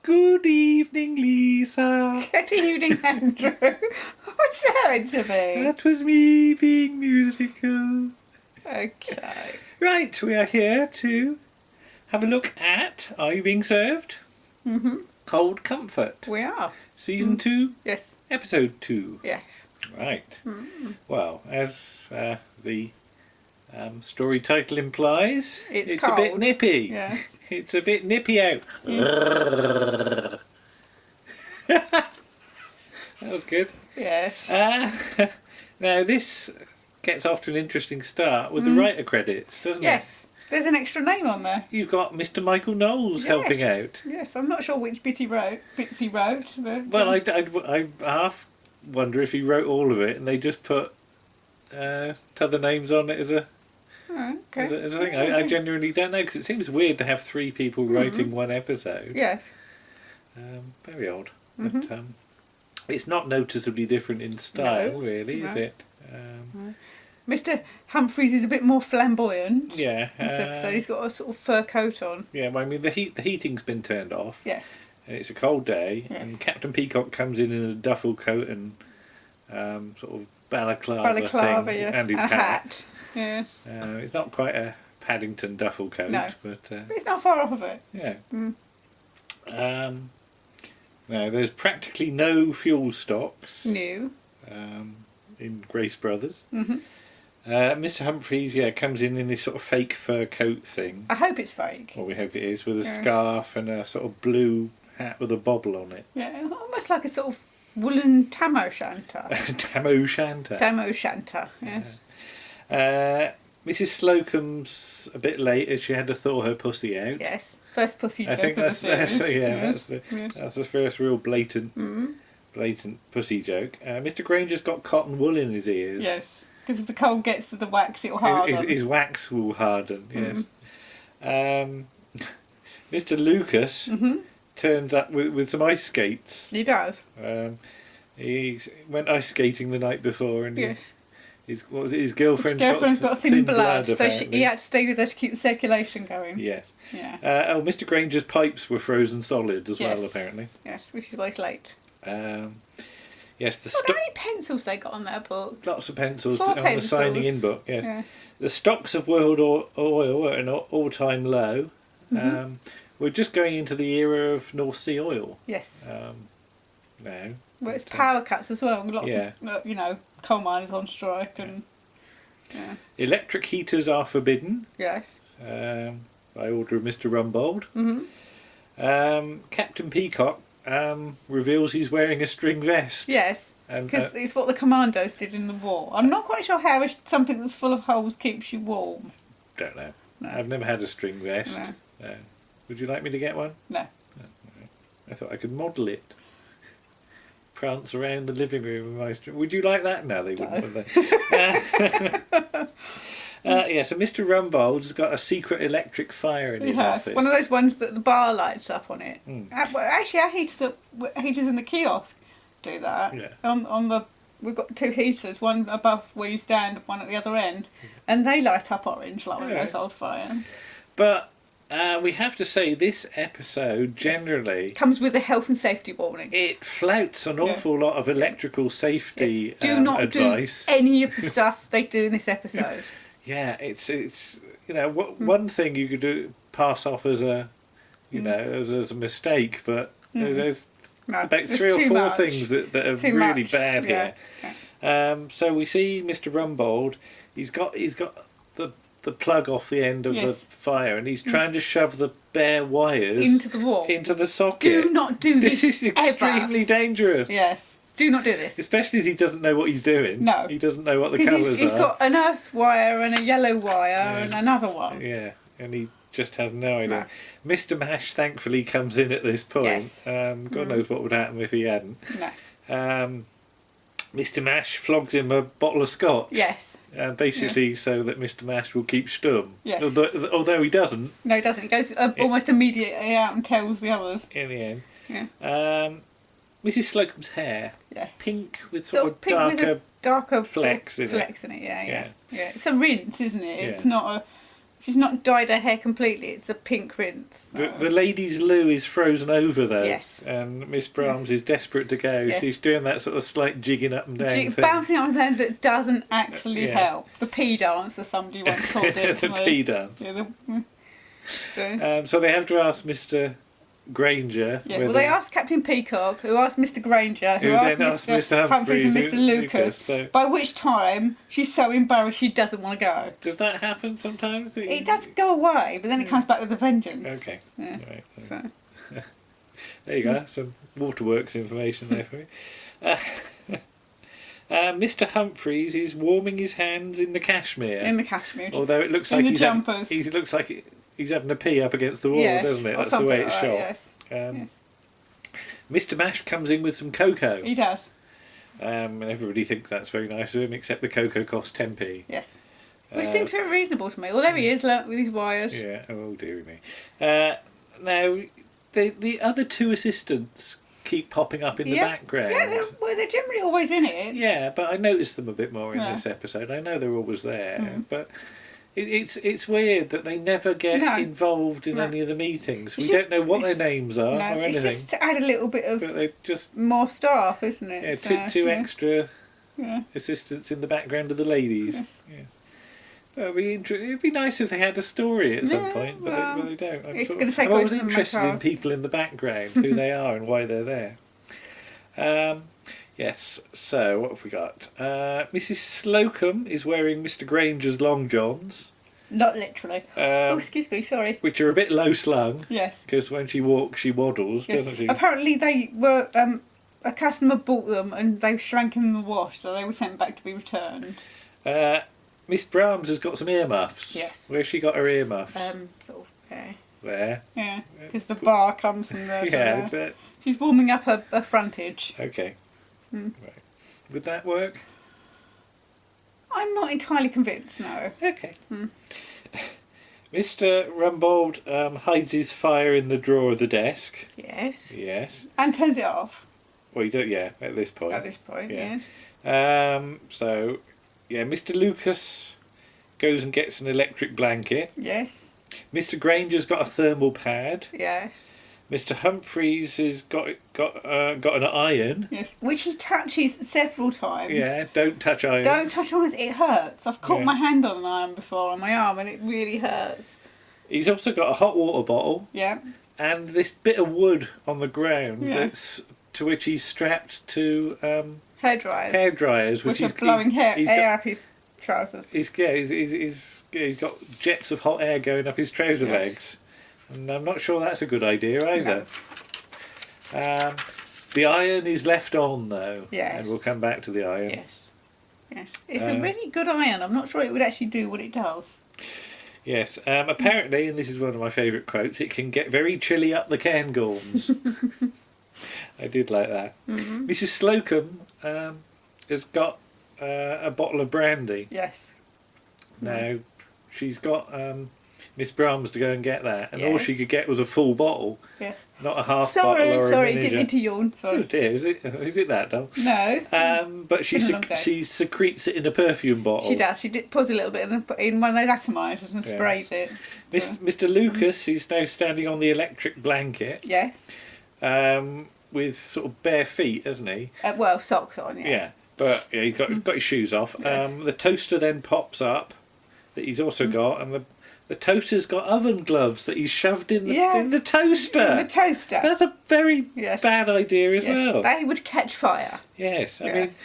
Good evening, Lisa. Good evening, Andrew. What's that meant to be? That was me being musical. Okay. Right, we are here to have a look at Are You Being Served? Cold Comfort. We are. Season 2, Yes. Episode 2. Yes. Right. Well, as the story title implies, It's a bit cold. nippy. Yes. It's a bit nippy out. That was good. Yes. Now, this gets off to an interesting start with the writer credits, doesn't it? Yes. There's an extra name on there. You've got Mr. Michael Knowles helping out. Yes. I'm not sure which bit he wrote. Bitsy wrote. But, Well, I half wonder if he wrote all of it and they just put other names on it as a okay. as a thing. I genuinely don't know, because it seems weird to have three people writing one episode. Yes. Very odd. But it's not noticeably different in style, really, is it? Mr. Humphries is a bit more flamboyant. Yeah. This episode, he's got a sort of fur coat on. Yeah, well, I mean, the heating's been turned off. Yes. And it's a cold day, Yes. and Captain Peacock comes in a duffel coat and sort of balaclava thing, yes. and his a hat. hat. Yes. It's not quite a Paddington duffel coat, No. but But it's not far off of it. yeah. Now, there's practically no fuel stocks New. in Grace Brothers. Mr. Humphries, comes in this sort of fake fur coat thing. I hope it's fake. Well, we hope it is, with a Yes. scarf and a sort of blue hat with a bobble on it. Yeah, almost like a sort of woolen tam o' shanter. Tam o' Shanter. Tam o' shanter, yes. Mrs. Slocum's a bit late, as she had to thaw her pussy out. Yes. First pussy joke I think of that's the series. yes, Yes. that's the first real blatant pussy joke. Mr. Granger's got cotton wool in his ears. Yes. Because if the cold gets to the wax, it'll harden. His wax will harden. Yes. Mr. Lucas turns up with some ice skates. He does. He went ice skating the night before, and Yes. his girlfriend's, Girlfriend's got thin blood, so apparently. he had to stay with her to keep the circulation going. Yes. Yeah. Mr. Granger's pipes were frozen solid as well, Yes. apparently. Yes, which is why he's late. Yes, the How many pencils they got on their book? lots of pencils 4 on pencils. the signing in book. Yes, Yeah. the stocks of world oil are at an all-time low. We're just going into the era of North Sea oil Yes. now. Well, it's power cuts as well. Lots Yeah. of, coal miners on strike and... Yeah. Electric heaters are forbidden Yes. by order of Mr. Rumbold. Captain Peacock reveals he's wearing a string vest. Yes. And, Because it's what the commandos did in the war. I'm not quite sure how something that's full of holes keeps you warm. don't know. No. I've never had a string vest. No. Would you like me to get one? No. I thought I could model it. Prance around the living room with my string. Would you like that? No, they wouldn't, would they? So Mr. Rumbold's got a secret electric fire in He his has. office. One of those ones that the bar lights up on it. Well, actually, our heaters in the kiosk do that. Yeah. On the we've got 2 heaters, one above where you stand, one at the other end, and they light up orange like one of Yeah. those old fires. But we have to say this episode generally Comes with a health and safety warning. it flouts an awful lot of electrical safety Do not advice. do any of the stuff they do in this episode. Yeah, it's one thing you could pass off as a as a mistake, but there's No, about it's 3 or too 4 much. things that are Too really much. bad Yeah. here. So we see Mr. Rumbold. He's got the plug off the end of the Yes. fire, and he's trying to shove the bare wires Into the wall. into the socket. Do not do this. This is extremely ever. dangerous. Yes. Do not do this. Especially as he doesn't know what he's doing. No. He doesn't know what the Because colours he's are. got an earth wire and a yellow wire and another one. Yeah, and he just has no idea. No. Mr. Mash thankfully comes in at this point. Yes. God knows what would happen if he hadn't. No. Mr. Mash flogs him a bottle of scotch. Yes. Basically so that Mr. Mash will keep stum. Yes. Although he doesn't No, he doesn't. He goes almost immediately out and tells the others. in the end. Yeah. Mrs. Slocum's hair. Yeah. Pink with Sort sort of pink with a darker flecks in it. flecks in it. Yeah. Yeah. Yeah. It's a rinse, isn't it? It's Yeah. not a She's not dyed her hair completely. It's a pink rinse. The ladies' loo is frozen over though. Yes. And Miss Brahms is desperate to go. Yes. She's doing that sort of slight jigging up and down thing. Bouncing up and down that doesn't actually Yeah. help. The pea dance, as somebody once called it. The pea dance. Yeah, so, So they have to ask Mr. Granger. yeah. whether- Well, they asked Captain Peacock, who asked Mr. Granger, who Who asked then asked Mr. Mr. Humphreys and Humphreys, Mr. Lucas. so- By which time she's so embarrassed she doesn't want to go. Does that happen sometimes? It does go away, but then it comes back with a vengeance. Okay. Yeah. Right. So, There you go. Some waterworks information there for you. Mr. Humphreys is warming his hands in the cashmere. in the cashmere. Although it looks in like the he's jumpers. he looks like he's having a pee up against the wall, Yes, doesn't it? or That's the something way it's like shot. that, yes. Mr. Mash comes in with some cocoa, He does. and everybody thinks that's very nice of him, except the cocoa costs 10p. Yes. Which seems very reasonable to me. Well, there he is, look, with his wires. Yeah. Oh dearie me. Now the other two assistants keep popping up in the background. Yeah, they're generally always in it. Yeah, but I noticed them a bit more in Yeah. this episode. I know they're always there, but it's weird that they never get No. involved in No. any of the meetings. We It's don't know what their names are No, or it's anything. just to add a little bit of But they just more staff, isn't it? yeah, So, two yeah. extra Yeah. assistants in the background of the ladies. Yes. Yes. It'd be nice if they had a story at some Yeah, point, but, well, they don't. it's gonna take I'm away always from the interested in cast. people in the background, who they are and why they're there. Yes, so what have we got? Mrs. Slocum is wearing Mr. Granger's long johns, Not literally. Oh, um, excuse me, sorry. which are a bit low slung, Yes. because when she walks, she waddles, Yes. doesn't she? Apparently they were a customer bought them and they shrank in the wash, so they were sent back to be returned. Miss Brahms has got some earmuffs. Yes. Where's she got her earmuffs? Sort of there. There. Yeah, because the bar comes from the. Yeah, She's warming up her frontage. okay. Hmm. Right. Would that work? I'm not entirely convinced. No. Okay. Mr. Rumbold hides his fire in the drawer of the desk. Yes. Yes. And turns it off Well, you don't. Yeah, at this point. at this point. Yeah. Yes. So, yeah, Mr. Lucas goes and gets an electric blanket. Yes. Mr. Granger's got a thermal pad. Yes. Mr. Humphreys has got an iron. Yes. Which he touches several times. Yeah, don't touch irons. Don't touch irons. It hurts. I've caught Yeah. my hand on an iron before on my arm, and it really hurts. He's also got a hot water bottle Yeah. and this bit of wood on the ground Yeah. that's to which he's strapped to Hair dryers. hair dryers, which he's are blowing he's got- air up his trousers. He's got jets of hot air going up his trouser Yes. legs, and I'm not sure that's a good idea either. The iron is left on though, Yes. and we'll come back to the iron. Yes. Yes. It's a really good iron. I'm not sure it would actually do what it does. Yes, apparently, and this is one of my favourite quotes, it can get very chilly up the Cairngorms. I did like that. Mm-hmm. Mrs. Slocum has got a bottle of brandy. Yes. Now, she's got Miss Brahms to go and get that, and all Yes. she could get was a full bottle, Yes. not a half bottle or a Sorry, miniature. didn't mean to yawn. Oh Sorry. dear, is it that dull? No. But she Been a long day. she secretes it in a perfume bottle. She does. She pours a little bit in one of those atomizers and Yeah. sprays it. So, Mr. Lucas, he's now standing on the electric blanket yes. with sort of bare feet, hasn't he? Well, socks on. Yeah. Yeah, but yeah, he's got his shoes off. Yes. The toaster then pops up that he's also got, and the toaster's got oven gloves that he's shoved in the Yeah. in the toaster. The toaster. That's a very Yes. bad idea as Yes. well. They would catch fire. Yes, I Yes.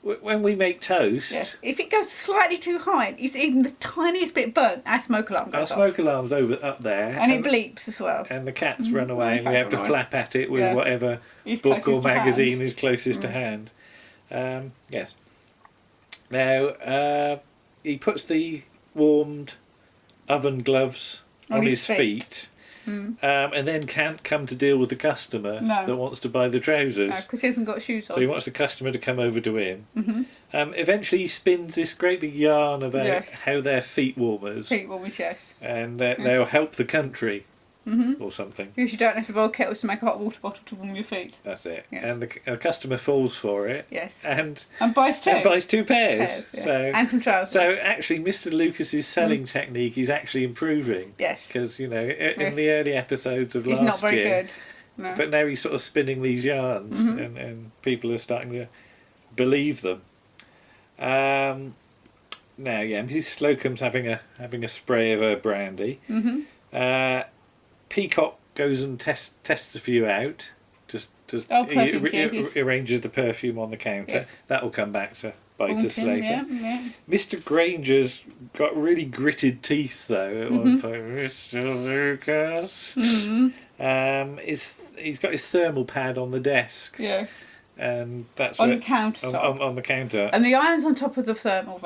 mean, when we make toast, Yes. If it goes slightly too high, it's even the tiniest bit burnt, our smoke alarm our goes off. smoke alarm's up there, And it bleeps as well. and the cats run away, and cats we have to run away. flap at it with Yeah. whatever It's book or closest to magazine hand. is closest to hand. Yes. Now he puts the warmed oven gloves on his feet, and then can't come to deal with the customer No. that wants to buy the trousers. Because he hasn't got shoes on. So he wants the customer to come over to him. Eventually, he spins this great big yarn about Yes. how they're feet warmers, Feet warmers, yes. and they'll help the country. or something. Because you don't have to boil kettles to make a hot water bottle to warm your feet. That's it. Yes. And the customer falls for it. Yes. And buys two. And buys 2 pairs. Yeah. So and some trousers. So actually, Mr. Lucas's selling technique is actually improving. Yes. Because in the early episodes of He's last not very year, good. No. but now he's sort of spinning these yarns, and people are starting to believe them. Now, Mrs. Slocum's having a spray of her brandy. Peacock goes and tests a few out. Just arranges the perfume on the counter. Yes. That'll come back to bite us later. Yeah. Mr. Granger's got really gritted teeth though at one point. Mr. Lucas. He's got his thermal pad on the desk. Yes. And that's On where, the countertop. on the counter. And the iron's on top of the thermal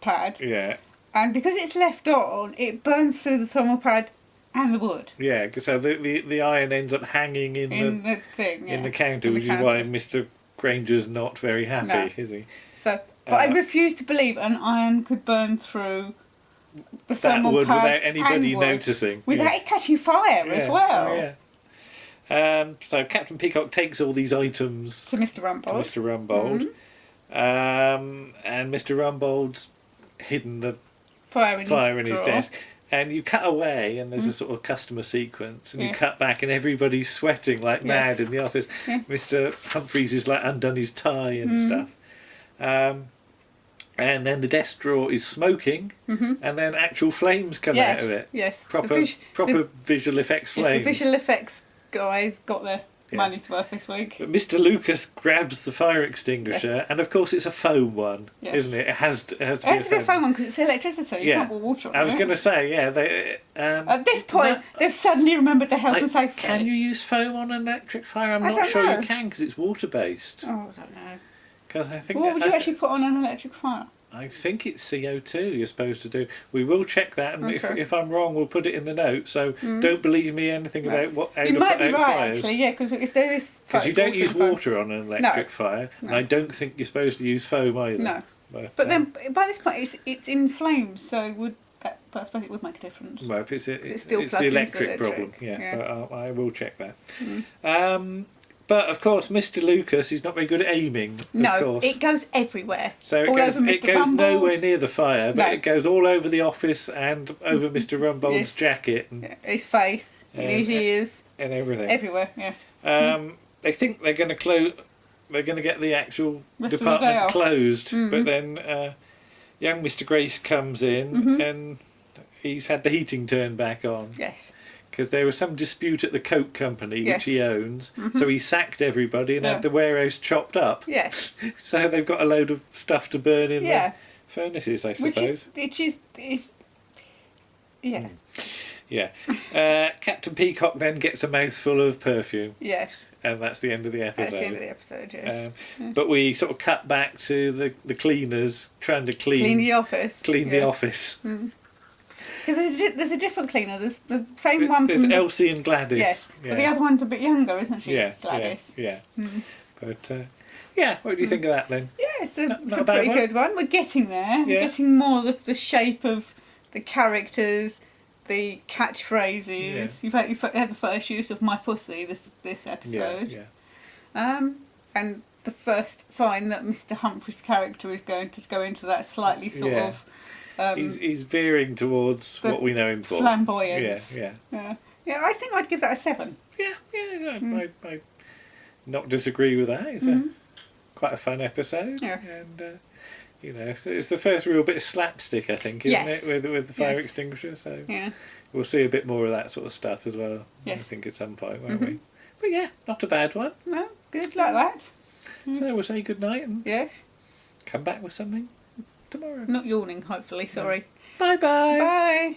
pad. Yeah. And because it's left on, it burns through the thermal pad and the wood. Yeah, so the iron ends up hanging in the thing. Yeah. in the counter, In the which counter. is why Mr. Granger's not very happy, No. is he? So, but I refuse to believe an iron could burn through the That thermal would pad without anybody and wood noticing. without it catching fire as well. Yeah. So Captain Peacock takes all these items To Mr. Rumbold. to Mr. Rumbold, and Mr. Rumbold's hidden the Fire in his drawer. desk. And you cut away, and there's a sort of customer sequence, and you cut back, and everybody's sweating like mad in the office. Yeah. Mr. Humphreys is like undone his tie and stuff. And then the desk drawer is smoking, and then actual flames come out of it. Yes. Proper visual effects Yes, flames. the visual effects guys got their money's worth this week. But Mr. Lucas grabs the fire extinguisher, and of course it's a foam one, isn't it? It has to be It has to be a foam one because it's electricity. You can't put water on it. I was going to say, At this point, they've suddenly remembered the health and safety. Can you use foam on an electric fire? I'm I not don't sure know. you can because it's water based. Oh, I don't know. Because I think What would you actually put on an electric fire? I think it's CO2 you're supposed to do. We will check that, and Okay. if I'm wrong, we'll put it in the notes. So don't believe me anything about how You to might put be out right, fires. actually, yeah, because if there is... Because you don't use water on an electric fire, and No. I don't think you're supposed to use foam either. No. But then, by this point, it's in flames, so would that? But I suppose it would make a difference. Well, if it's still it's the plugged into electric the problem, electric, yeah. yeah. But I will check that. But of course, Mr. Lucas is not very good at aiming. No, of course. it goes everywhere. So all over it Mr. goes Rumbold. nowhere near the fire, but No. it goes all over the office and over Mr. Rumbold's Yes. jacket and, His face, in his ears, and everything. everywhere. Yeah. They think they're going to close. They're going to get the actual Rest of the day department off. closed, but then young Mr. Grace comes in and he's had the heating turned back on. Yes. Because there was some dispute at the Coke company, Yes. which he owns, so he sacked everybody and Yeah. had the warehouse chopped up. Yes. So they've got a load of stuff to burn in Yeah. the furnaces, I Which suppose. is yeah. Yeah. Captain Peacock then gets a mouthful of perfume, Yes. and that's the end of the episode. That's the end of the episode. Yes. But we sort of cut back to the cleaners trying to Clean the office. the Yes. office. Because there's a different cleaner. There's the same one There's from Elsie and Gladys. Yes. Yeah. But the other one's a bit younger, isn't she? Yeah, Gladys. yeah. But yeah, what do you think of that then? Yeah, it's a not a bad pretty one. good one. We're getting there. Yeah. We're getting more of the shape of the characters, the catchphrases. Yeah. You've had the first use of "my pussy" this episode. Yeah. And the first sign that Mr. Humphrey's character is going to go into that slightly sort Yeah. of He's veering towards the what we know him for. flamboyance. Yeah. I think I'd give that a 7. Yeah. I not disagree with that. It's quite a fun episode. Yes. And it's the first real bit of slapstick, I think, isn't Yes. it, with the fire Yes. extinguisher? So Yeah. we'll see a bit more of that sort of stuff as well. I Yes. think at some point, won't we? But yeah, not a bad one. No, good like that. So we'll say good night and Yes. come back with something tomorrow. Not yawning, hopefully. Sorry. Bye bye. Bye.